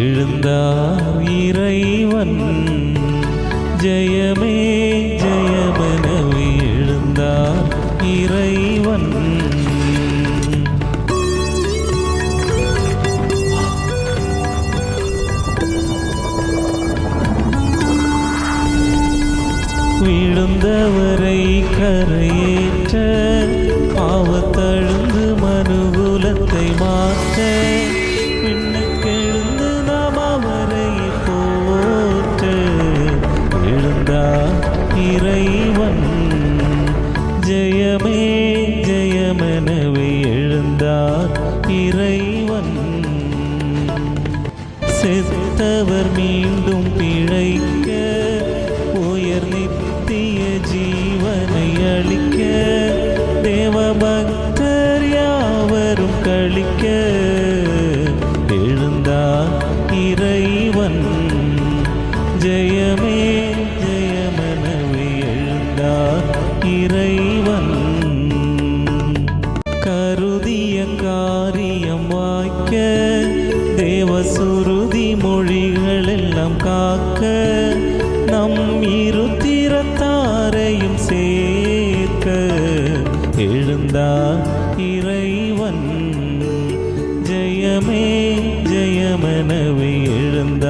எழுந்தார் இறைவன் ஜெயமே ஜெயமெனவே எழுந்தார் இறைவன். விழுந்தவரை கரையேற்ற பாவத்தழுந்து மனுகுலத்தை மாற்ற விண்ணுக்கெழுந்து நாம் அவரை போற்ற எழுந்தார் இறைவன் ஜெயமே ஜெயமெனவே எழுந்தார் இறைவன். செத்தவர் மீண்டும் பிழைக்க உயர் நித்திய ஜீவனை அளிக்க தேவபக்தர் யாவரும் களிக்க எழுந்தார் இறைவன் ஜெயமே ஜெயமெனவே எழுந்தார் இறைவன். கருதிய காரியம் வாய்க்க தேவசுருதி மொழிகள் எல்லாம் காக்க நம் இருத்திரத்தாரையும் சேர்க்க எழுந்தார் இறைவன் ஜெயமே ஜெயமெனவே எழுந்தார்.